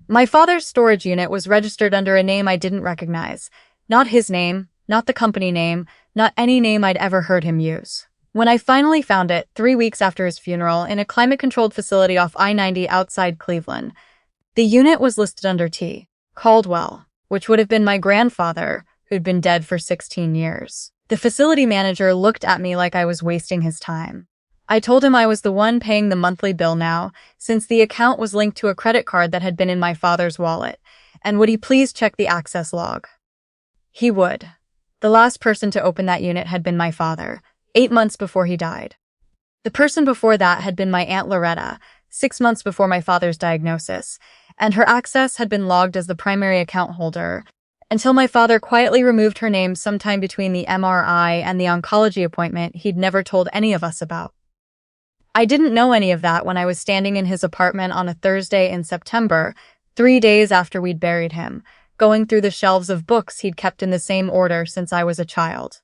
My father's storage unit was registered under a name I didn't recognize. Not his name, not the company name, not any name I'd ever heard him use. When I finally found it, 3 weeks after his funeral, in a climate-controlled facility off I-90 outside Cleveland, the unit was listed under T. Caldwell, which would have been my grandfather, who'd been dead for 16 years. The facility manager looked at me like I was wasting his time. I told him I was the one paying the monthly bill now, since the account was linked to a credit card that had been in my father's wallet, and would he please check the access log? He would. The last person to open that unit had been my father, 8 months before he died. The person before that had been my Aunt Loretta, 6 months before my father's diagnosis, and her access had been logged as the primary account holder, until my father quietly removed her name sometime between the MRI and the oncology appointment he'd never told any of us about. I didn't know any of that when I was standing in his apartment on a Thursday in September, 3 days after we'd buried him, going through the shelves of books he'd kept in the same order since I was a child.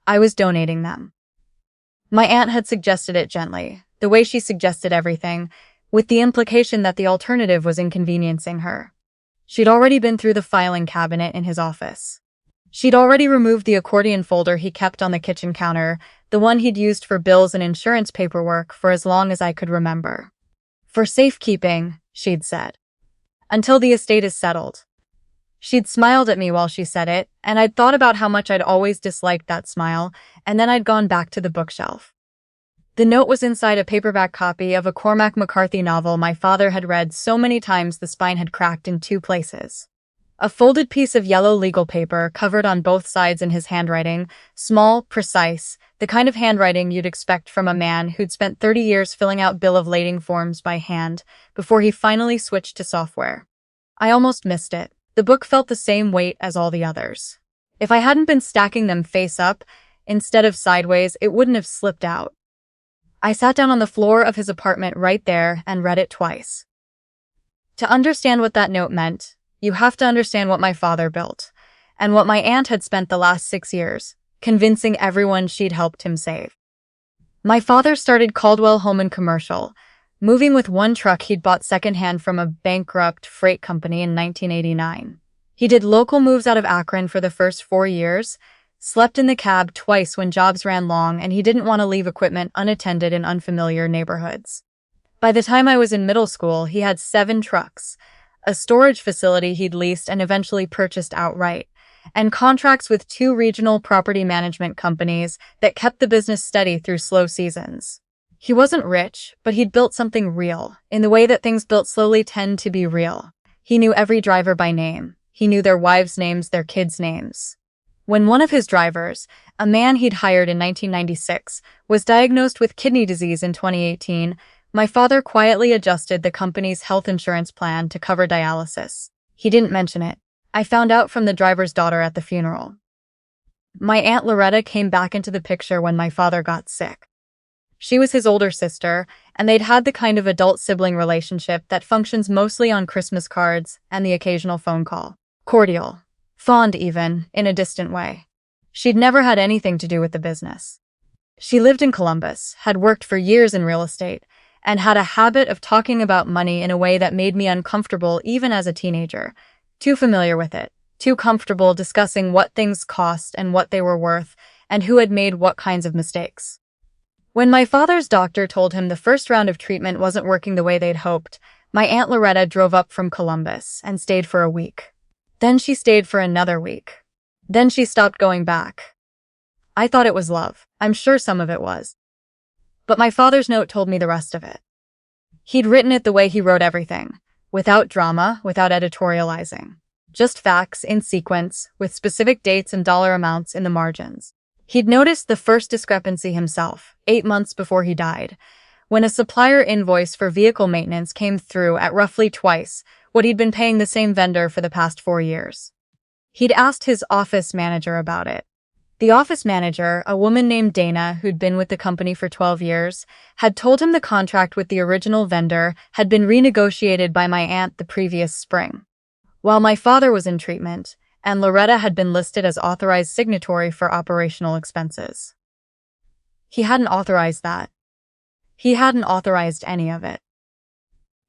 I was donating them. My aunt had suggested it gently, the way she suggested everything, with the implication that the alternative was inconveniencing her. She'd already been through the filing cabinet in his office. She'd already removed the accordion folder he kept on the kitchen counter, the one he'd used for bills and insurance paperwork for as long as I could remember. For safekeeping, she'd said. Until the estate is settled. She'd smiled at me while she said it, and I'd thought about how much I'd always disliked that smile, and then I'd gone back to the bookshelf. The note was inside a paperback copy of a Cormac McCarthy novel my father had read so many times the spine had cracked in 2 places. A folded piece of yellow legal paper covered on both sides in his handwriting, small, precise, the kind of handwriting you'd expect from a man who'd spent 30 years filling out bill of lading forms by hand before he finally switched to software. I almost missed it. The book felt the same weight as all the others. If I hadn't been stacking them face up, instead of sideways, it wouldn't have slipped out. I sat down on the floor of his apartment right there and read it twice. To understand what that note meant, you have to understand what my father built, and what my aunt had spent the last 6 years, convincing everyone she'd helped him save. My father started Caldwell Home and Commercial, moving with one truck he'd bought secondhand from a bankrupt freight company in 1989. He did local moves out of Akron for the first 4 years, slept in the cab twice when jobs ran long, and he didn't want to leave equipment unattended in unfamiliar neighborhoods. By the time I was in middle school, he had 7 trucks, a storage facility he'd leased and eventually purchased outright, and contracts with 2 regional property management companies that kept the business steady through slow seasons. He wasn't rich, but he'd built something real, in the way that things built slowly tend to be real. He knew every driver by name. He knew their wives' names, their kids' names. When one of his drivers, a man he'd hired in 1996, was diagnosed with kidney disease in 2018, my father quietly adjusted the company's health insurance plan to cover dialysis. He didn't mention it. I found out from the driver's daughter at the funeral. My Aunt Loretta came back into the picture when my father got sick. She was his older sister, and they'd had the kind of adult-sibling relationship that functions mostly on Christmas cards and the occasional phone call. Cordial. Fond even, in a distant way. She'd never had anything to do with the business. She lived in Columbus, had worked for years in real estate, and had a habit of talking about money in a way that made me uncomfortable even as a teenager. Too familiar with it. Too comfortable discussing what things cost and what they were worth, and who had made what kinds of mistakes. When my father's doctor told him the first round of treatment wasn't working the way they'd hoped, my Aunt Loretta drove up from Columbus and stayed for a week. Then she stayed for another week. Then she stopped going back. I thought it was love. I'm sure some of it was. But my father's note told me the rest of it. He'd written it the way he wrote everything, without drama, without editorializing. Just facts in sequence, with specific dates and dollar amounts in the margins. He'd noticed the first discrepancy himself, 8 months before he died, when a supplier invoice for vehicle maintenance came through at roughly twice what he'd been paying the same vendor for the past 4 years. He'd asked his office manager about it. The office manager, a woman named Dana who'd been with the company for 12 years, had told him the contract with the original vendor had been renegotiated by my aunt the previous spring. While my father was in treatment, and Loretta had been listed as authorized signatory for operational expenses. He hadn't authorized that. He hadn't authorized any of it.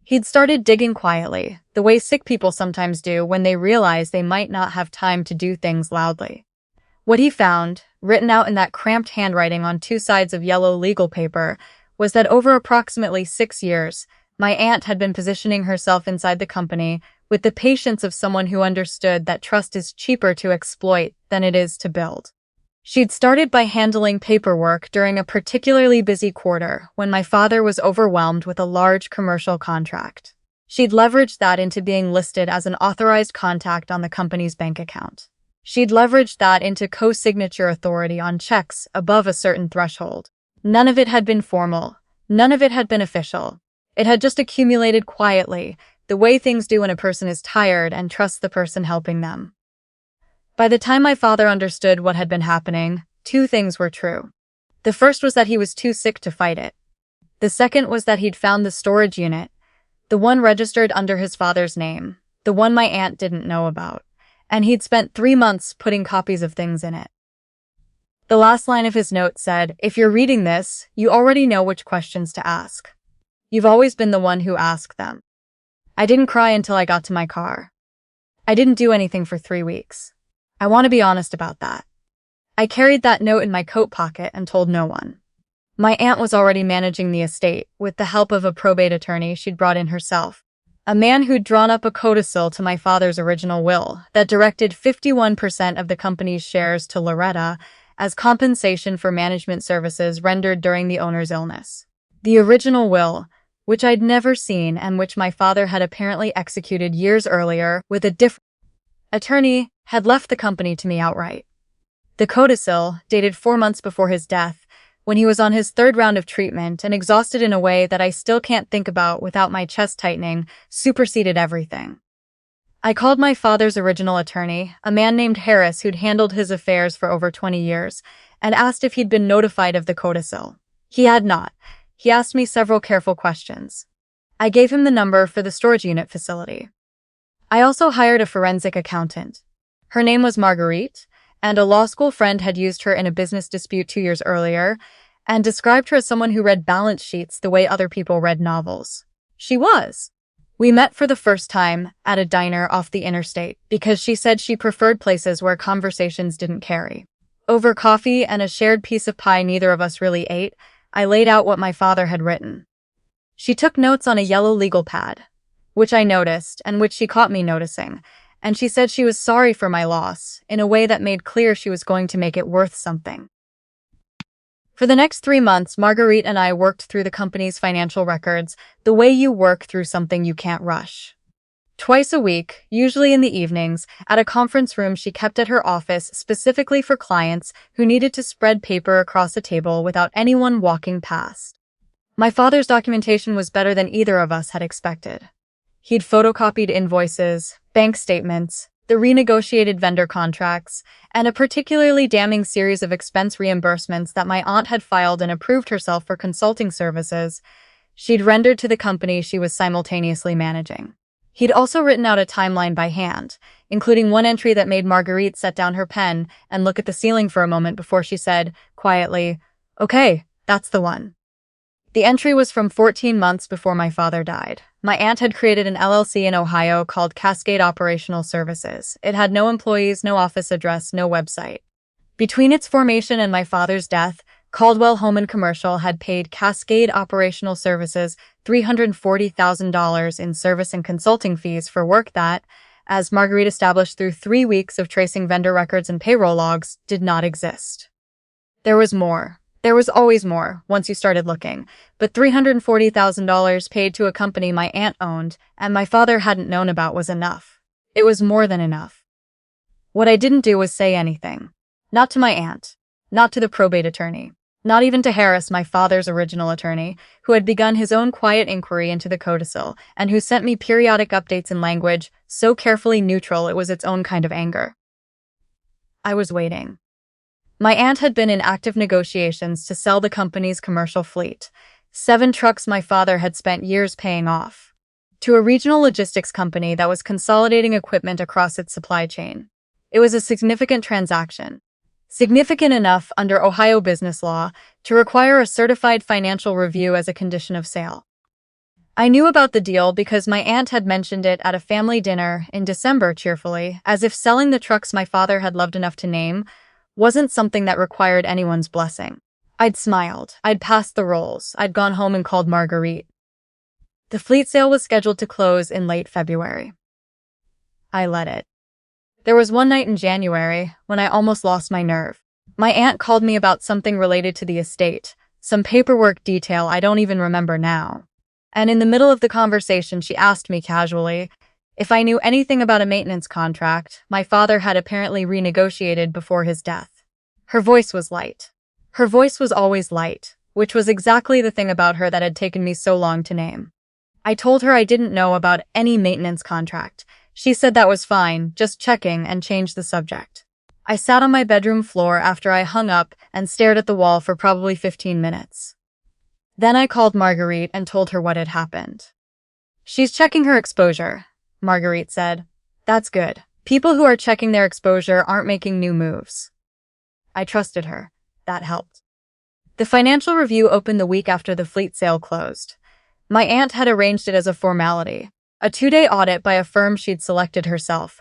He'd started digging quietly, the way sick people sometimes do when they realize they might not have time to do things loudly. What he found, written out in that cramped handwriting on two sides of yellow legal paper, was that over approximately 6 years, my aunt had been positioning herself inside the company with the patience of someone who understood that trust is cheaper to exploit than it is to build. She'd started by handling paperwork during a particularly busy quarter when my father was overwhelmed with a large commercial contract. She'd leveraged that into being listed as an authorized contact on the company's bank account. She'd leveraged that into co-signature authority on checks above a certain threshold. None of it had been formal. None of it had been official. It had just accumulated quietly, the way things do when a person is tired and trusts the person helping them. By the time my father understood what had been happening, two things were true. The first was that he was too sick to fight it. The second was that he'd found the storage unit, the one registered under his father's name, the one my aunt didn't know about, and he'd spent 3 months putting copies of things in it. The last line of his note said, "If you're reading this, you already know which questions to ask. You've always been the one who asked them." I didn't cry until I got to my car. I didn't do anything for 3 weeks. I want to be honest about that. I carried that note in my coat pocket and told no one. My aunt was already managing the estate with the help of a probate attorney she'd brought in herself, a man who'd drawn up a codicil to my father's original will that directed 51% of the company's shares to Loretta as compensation for management services rendered during the owner's illness. The original will, which I'd never seen and which my father had apparently executed years earlier with a different attorney, had left the company to me outright. The codicil, dated 4 months before his death, when he was on his 3rd round of treatment and exhausted in a way that I still can't think about without my chest tightening, superseded everything. I called my father's original attorney, a man named Harris who'd handled his affairs for over 20 years, and asked if he'd been notified of the codicil. He had not. He asked me several careful questions. I gave him the number for the storage unit facility. I also hired a forensic accountant. Her name was Marguerite, and a law school friend had used her in a business dispute 2 years earlier, and described her as someone who read balance sheets the way other people read novels. She was. We met for the first time at a diner off the interstate because she said she preferred places where conversations didn't carry. Over coffee and a shared piece of pie neither of us really ate, I laid out what my father had written. She took notes on a yellow legal pad, which I noticed and which she caught me noticing, and she said she was sorry for my loss in a way that made clear she was going to make it worth something. For the next 3 months, Marguerite and I worked through the company's financial records the way you work through something you can't rush. Twice a week, usually in the evenings, at a conference room she kept at her office specifically for clients who needed to spread paper across a table without anyone walking past. My father's documentation was better than either of us had expected. He'd photocopied invoices, bank statements, the renegotiated vendor contracts, and a particularly damning series of expense reimbursements that my aunt had filed and approved herself for consulting services she'd rendered to the company she was simultaneously managing. He'd also written out a timeline by hand, including one entry that made Marguerite set down her pen and look at the ceiling for a moment before she said, quietly, "Okay, that's the one." The entry was from 14 months before my father died. My aunt had created an LLC in Ohio called Cascade Operational Services. It had no employees, no office address, no website. Between its formation and my father's death, Caldwell Home and Commercial had paid Cascade Operational Services $340,000 in service and consulting fees for work that, as Marguerite established through 3 weeks of tracing vendor records and payroll logs, did not exist. There was more. There was always more, once you started looking, but $340,000 paid to a company my aunt owned and my father hadn't known about was enough. It was more than enough. What I didn't do was say anything. Not to my aunt. Not to the probate attorney. Not even to Harris, my father's original attorney, who had begun his own quiet inquiry into the codicil and who sent me periodic updates in language so carefully neutral it was its own kind of anger. I was waiting. My aunt had been in active negotiations to sell the company's commercial fleet, 7 trucks my father had spent years paying off, to a regional logistics company that was consolidating equipment across its supply chain. It was a significant transaction, significant enough under Ohio business law to require a certified financial review as a condition of sale. I knew about the deal because my aunt had mentioned it at a family dinner in December cheerfully, as if selling the trucks my father had loved enough to name wasn't something that required anyone's blessing. I'd smiled. I'd passed the rolls. I'd gone home and called Marguerite. The fleet sale was scheduled to close in late February. I let it. There was one night in January when I almost lost my nerve. My aunt called me about something related to the estate, some paperwork detail I don't even remember now. And in the middle of the conversation, she asked me casually if I knew anything about a maintenance contract my father had apparently renegotiated before his death. Her voice was light. Her voice was always light, which was exactly the thing about her that had taken me so long to name. I told her I didn't know about any maintenance contract. She said that was fine, just checking, and changed the subject. I sat on my bedroom floor after I hung up and stared at the wall for probably 15 minutes. Then I called Marguerite and told her what had happened. "She's checking her exposure," Marguerite said. "That's good. People who are checking their exposure aren't making new moves." I trusted her. That helped. The financial review opened the week after the fleet sale closed. My aunt had arranged it as a formality, a 2-day audit by a firm she'd selected herself,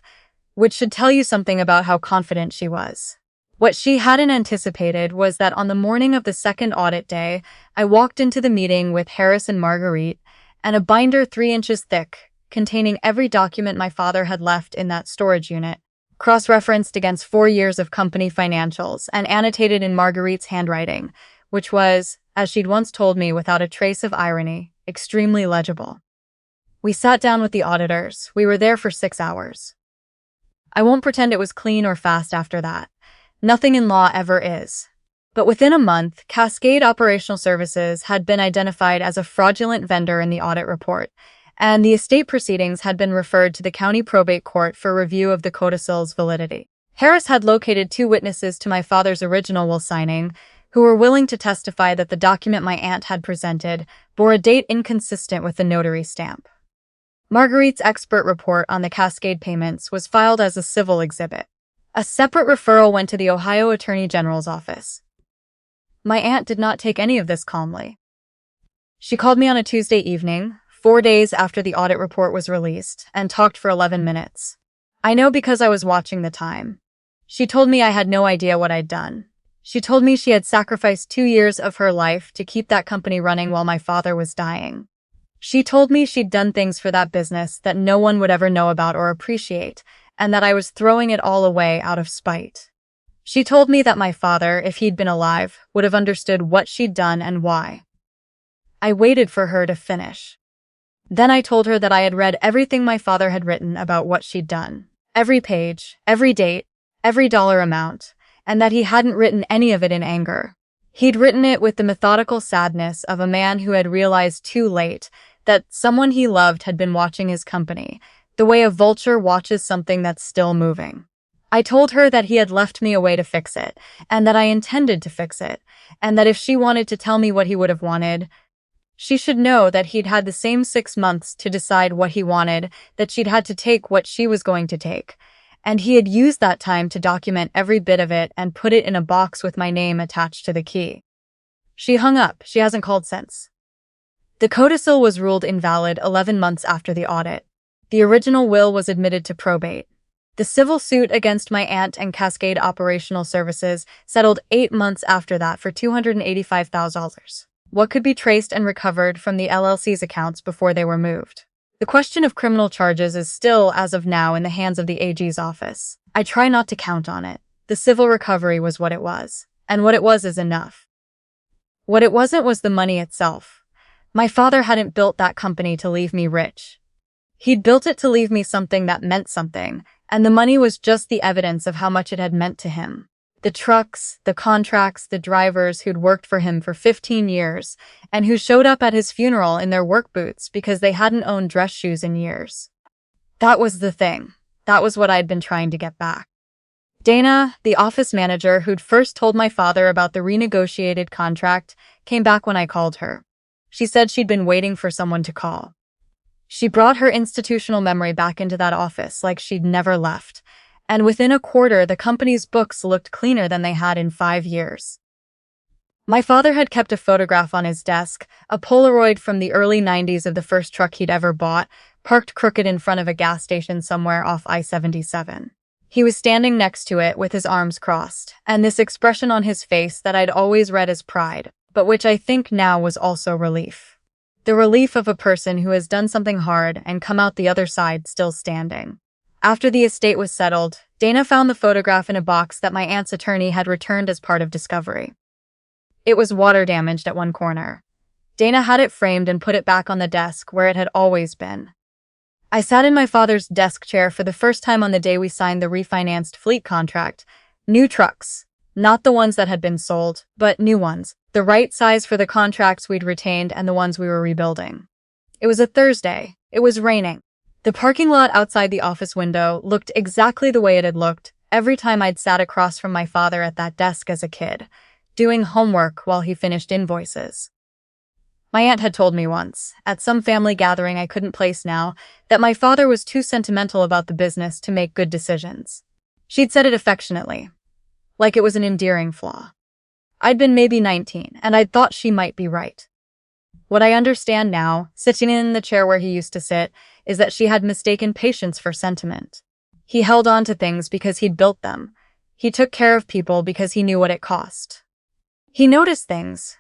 which should tell you something about how confident she was. What she hadn't anticipated was that on the morning of the second audit day, I walked into the meeting with Harris and Marguerite and a binder 3 inches thick, containing every document my father had left in that storage unit, cross-referenced against 4 years of company financials and annotated in Marguerite's handwriting, which was, as she'd once told me without a trace of irony, extremely legible. We sat down with the auditors. We were there for 6 hours. I won't pretend it was clean or fast after that. Nothing in law ever is. But within a month, Cascade Operational Services had been identified as a fraudulent vendor in the audit report, and the estate proceedings had been referred to the county probate court for review of the codicil's validity. Harris had located 2 witnesses to my father's original will signing, who were willing to testify that the document my aunt had presented bore a date inconsistent with the notary stamp. Marguerite's expert report on the Cascade payments was filed as a civil exhibit. A separate referral went to the Ohio Attorney General's office. My aunt did not take any of this calmly. She called me on a Tuesday evening, 4 days after the audit report was released, and talked for 11 minutes. I know because I was watching the time. She told me I had no idea what I'd done. She told me she had sacrificed 2 years of her life to keep that company running while my father was dying. She told me she'd done things for that business that no one would ever know about or appreciate, and that I was throwing it all away out of spite. She told me that my father, if he'd been alive, would have understood what she'd done and why. I waited for her to finish. Then I told her that I had read everything my father had written about what she'd done. Every page, every date, every dollar amount, and that he hadn't written any of it in anger. He'd written it with the methodical sadness of a man who had realized too late that someone he loved had been watching his company, the way a vulture watches something that's still moving. I told her that he had left me a way to fix it, and that I intended to fix it, and that if she wanted to tell me what he would have wanted, she should know that he'd had the same 6 months to decide what he wanted, that she'd had to take what she was going to take, and he had used that time to document every bit of it and put it in a box with my name attached to the key. She hung up. She hasn't called since. The codicil was ruled invalid 11 months after the audit. The original will was admitted to probate. The civil suit against my aunt and Cascade Operational Services settled 8 months after that for $285,000. What could be traced and recovered from the LLC's accounts before they were moved? The question of criminal charges is still, as of now, in the hands of the AG's office. I try not to count on it. The civil recovery was what it was, and what it was is enough. What it wasn't was the money itself. My father hadn't built that company to leave me rich. He'd built it to leave me something that meant something, and the money was just the evidence of how much it had meant to him. The trucks, the contracts, the drivers who'd worked for him for 15 years, and who showed up at his funeral in their work boots because they hadn't owned dress shoes in years. That was the thing. That was what I'd been trying to get back. Dana, the office manager who'd first told my father about the renegotiated contract, came back when I called her. She said she'd been waiting for someone to call. She brought her institutional memory back into that office like she'd never left, and within a quarter the company's books looked cleaner than they had in 5 years. My father had kept a photograph on his desk, a Polaroid from the early 90s of the first truck he'd ever bought, parked crooked in front of a gas station somewhere off I-77. He was standing next to it with his arms crossed, and this expression on his face that I'd always read as pride, but which I think now was also relief. The relief of a person who has done something hard and come out the other side still standing. After the estate was settled, Dana found the photograph in a box that my aunt's attorney had returned as part of discovery. It was water damaged at one corner. Dana had it framed and put it back on the desk where it had always been. I sat in my father's desk chair for the first time on the day we signed the refinanced fleet contract. New trucks. Not the ones that had been sold, but new ones. The right size for the contracts we'd retained and the ones we were rebuilding. It was a Thursday. It was raining. The parking lot outside the office window looked exactly the way it had looked every time I'd sat across from my father at that desk as a kid, doing homework while he finished invoices. My aunt had told me once, at some family gathering I couldn't place now, that my father was too sentimental about the business to make good decisions. She'd said it affectionately, like it was an endearing flaw. I'd been maybe 19, and I'd thought she might be right. What I understand now, sitting in the chair where he used to sit, is that she had mistaken patience for sentiment. He held on to things because he'd built them. He took care of people because he knew what it cost. He noticed things.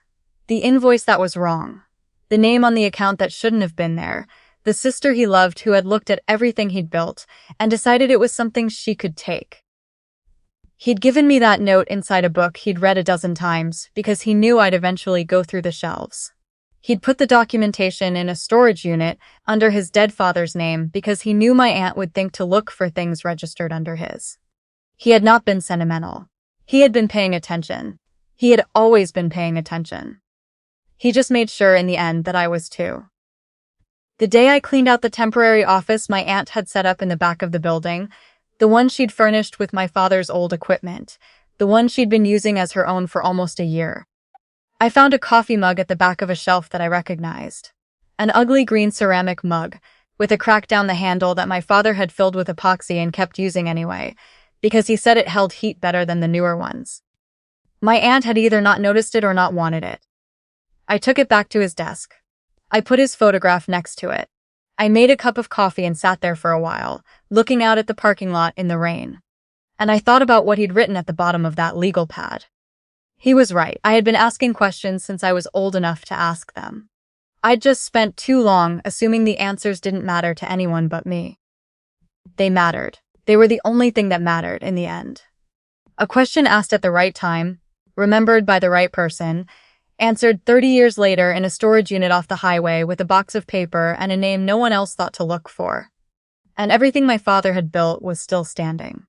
The invoice that was wrong. The name on the account that shouldn't have been there. The sister he loved who had looked at everything he'd built and decided it was something she could take. He'd given me that note inside a book he'd read a dozen times because he knew I'd eventually go through the shelves. He'd put the documentation in a storage unit under his dead father's name because he knew my aunt would think to look for things registered under his. He had not been sentimental. He had been paying attention. He had always been paying attention. He just made sure in the end that I was too. The day I cleaned out the temporary office my aunt had set up in the back of the building, the one she'd furnished with my father's old equipment, the one she'd been using as her own for almost a year, I found a coffee mug at the back of a shelf that I recognized. An ugly green ceramic mug, with a crack down the handle that my father had filled with epoxy and kept using anyway, because he said it held heat better than the newer ones. My aunt had either not noticed it or not wanted it. I took it back to his desk. I put his photograph next to it. I made a cup of coffee and sat there for a while, looking out at the parking lot in the rain. And I thought about what he'd written at the bottom of that legal pad. He was right. I had been asking questions since I was old enough to ask them. I'd just spent too long assuming the answers didn't matter to anyone but me. They mattered. They were the only thing that mattered in the end. A question asked at the right time, remembered by the right person, answered 30 years later in a storage unit off the highway with a box of paper and a name no one else thought to look for. And everything my father had built was still standing.